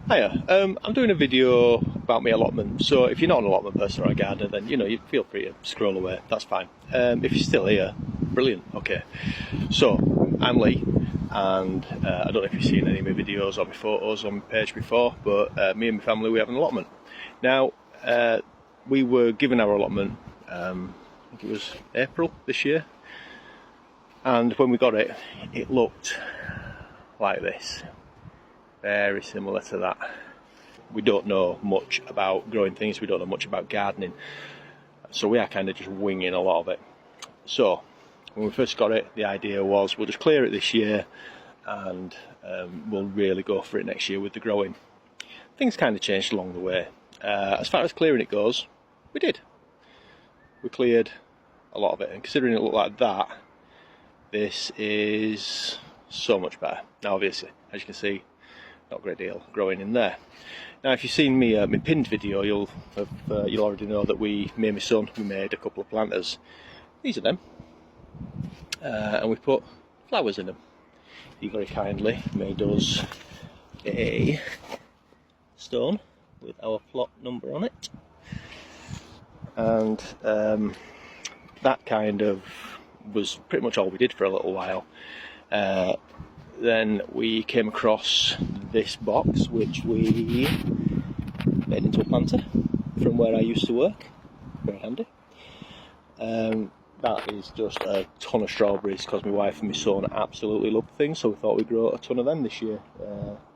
Hiya, I'm doing a video about my allotment, so if you're not an allotment person or a gardener, then you feel free to scroll away, that's fine. If you're still here, brilliant, okay. So, I'm Lee, and I don't know if you've seen any of my videos or my photos on my page before, but me and my family, we have an allotment. Now, we were given our allotment, I think it was April this year, and when we got it, it looked like this. Very similar to that. We don't know much about growing things, we don't know much about gardening, so we are kind of just winging a lot of it. So when we first got it, the idea was we'll just clear it this year and we'll really go for it next year with the growing. Things kind of changed along the way. As far as clearing it goes, we did. We cleared a lot of it, and considering it looked like that, this is so much better. Now obviously, as you can see, not a great deal growing in there. Now if you've seen me my pinned video, you'll already know that me and my son, we made a couple of planters. These are them, and we put flowers in them. He very kindly made us a stone with our plot number on it, and that kind of was pretty much all we did for a little while. Then we came across this box, which we made into a planter from where I used to work. Very handy. That is just a ton of strawberries, because my wife and my son absolutely love things, so we thought we'd grow a ton of them this year.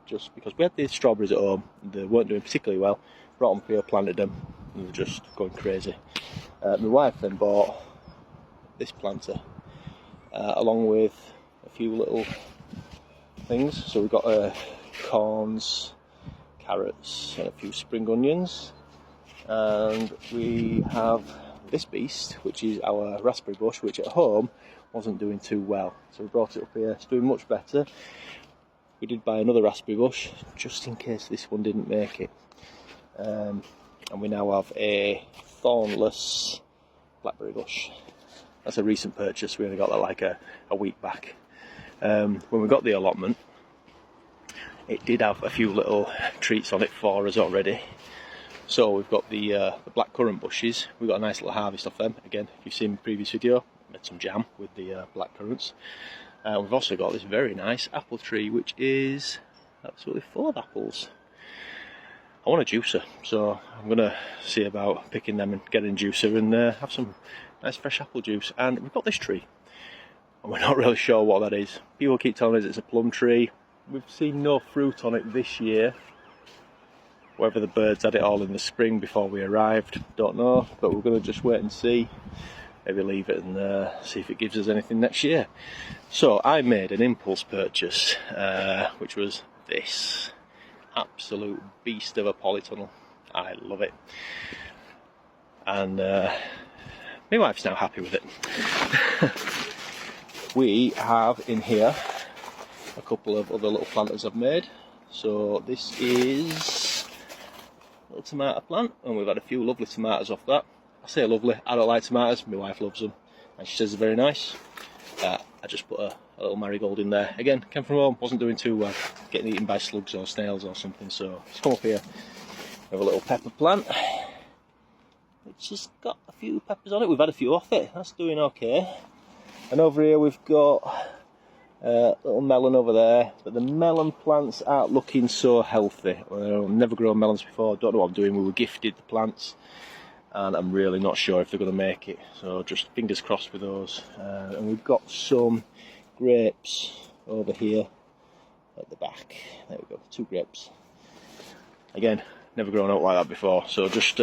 Just because we had these strawberries at home, they weren't doing particularly well. Brought them here, planted them, and they're just going crazy. My wife then bought this planter, along with a few little things. So we've got corns, carrots, and a few spring onions, and we have this beast, which is our raspberry bush, which at home wasn't doing too well, so we brought it up here. It's doing much better. We did buy another raspberry bush just in case this one didn't make it, and we now have a thornless blackberry bush. That's a recent purchase. We only got that like a week back. When we got the allotment, it did have a few little treats on it for us already. So we've got the blackcurrant bushes. We've got a nice little harvest of them. Again, if you've seen the previous video, I made some jam with the blackcurrants. We've also got this very nice apple tree, which is absolutely full of apples. I want a juicer, so I'm going to see about picking them and getting a juicer and have some nice fresh apple juice. And we've got this tree, and we're not really sure what that is. People keep telling us it's a plum tree. We've seen no fruit on it this year. Whether the birds had it all in the spring before we arrived, don't know, but we're going to just wait and see. Maybe leave it and see if it gives us anything next year. So I made an impulse purchase, which was this absolute beast of a polytunnel. I love it, and my wife's now happy with it. We have in here a couple of other little planters I've made. So this is a little tomato plant, and we've had a few lovely tomatoes off that. I say lovely, I don't like tomatoes, my wife loves them, and she says they're very nice. I just put a little marigold in there. Again, came from home, wasn't doing too well, getting eaten by slugs or snails or something, so just come up here. We have a little pepper plant, which has got a few peppers on it. We've had a few off it, that's doing okay. And over here we've got a little melon over there, but the melon plants aren't looking so healthy. I've never grown melons before, don't know what I'm doing. We were gifted the plants, and I'm really not sure if they're going to make it, so just fingers crossed with those. And we've got some grapes over here at the back. There we go, 2 grapes. Again, never grown up like that before, so just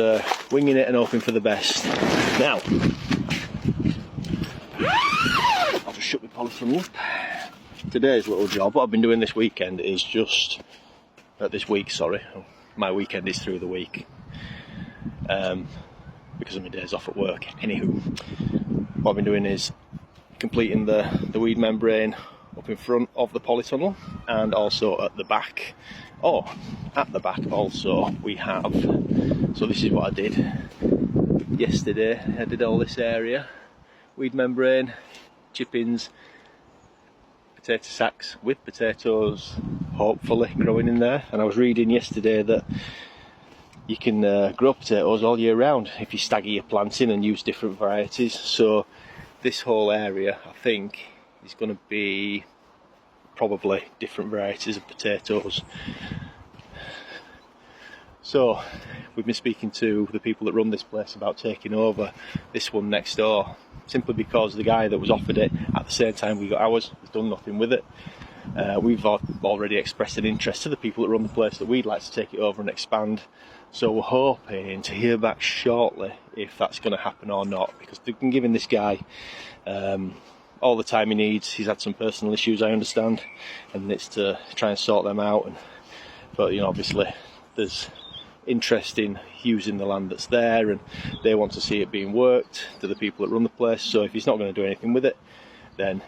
winging it and hoping for the best. Now, I'll just shut my polytunnel up. Today's little job, what I've been doing this weekend is just, this week, sorry, my weekend is through the week, because of my days off at work. Anywho, what I've been doing is completing the weed membrane up in front of the polytunnel, and also at the back. Oh, at the back also we have, so this is what I did yesterday. I did all this area, weed membrane, chippings, potato sacks with potatoes, hopefully growing in there. And I was reading yesterday that you can grow potatoes all year round if you stagger your planting and use different varieties. So this whole area, I think, is going to be probably different varieties of potatoes. So we've been speaking to the people that run this place about taking over this one next door, simply because the guy that was offered it at the same time we got ours has done nothing with it. We've already expressed an interest to the people that run the place that we'd like to take it over and expand. So we're hoping to hear back shortly if that's going to happen or not, because they've been giving this guy all the time he needs. He's had some personal issues, I understand, and it's to try and sort them out. But you know, obviously there's interest in using the land that's there, and they want to see it being worked to the people that run the place. So if he's not going to do anything with it, then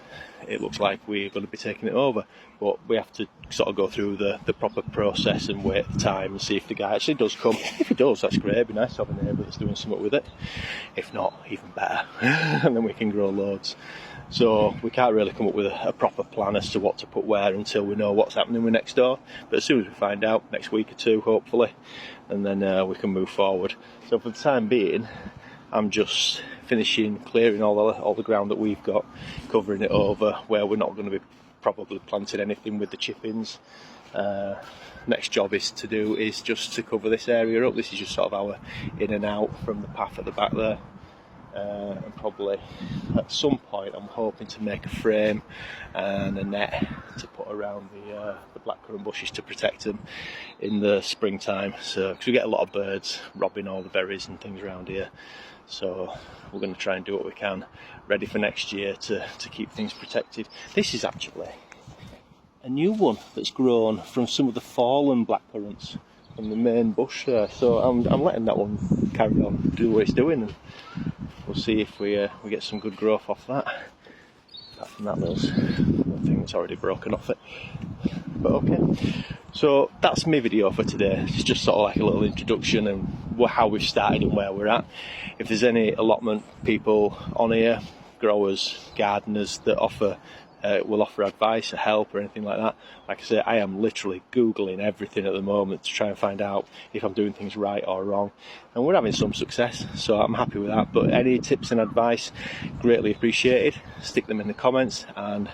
it looks like we're going to be taking it over. But we have to sort of go through the proper process and wait the time and see if the guy actually does come. If he does, that's great. It'd be nice to have a neighbour that's doing something with it. If not, even better. And then we can grow loads. So we can't really come up with a proper plan as to what to put where until we know what's happening with next door. But as soon as we find out, next week or two hopefully, and then we can move forward. So for the time being, I'm just finishing clearing all the ground that we've got, covering it over where we're not going to be probably planting anything with the chippings. Next job is just to cover this area up. This is just sort of our in and out from the path at the back there. And probably at some point I'm hoping to make a frame and a net to put around the blackcurrant bushes to protect them in the springtime. So because we get a lot of birds robbing all the berries and things around here, so we're going to try and do what we can ready for next year to keep things protected. This is actually a new one that's grown from some of the fallen blackcurrants from the main bush there, so I'm letting that one carry on, do what it's doing, and we'll see if we get some good growth off that. Apart from that little thing that's already broken off it. But okay, so that's my video for today. It's just sort of like a little introduction and how we've started and where we're at. If there's any allotment people on here, growers, gardeners that will offer advice or help or anything like that, like I say, I am literally googling everything at the moment to try and find out if I'm doing things right or wrong, and we're having some success, so I'm happy with that. But any tips and advice, greatly appreciated. Stick them in the comments, and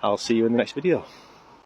I'll see you in the next video.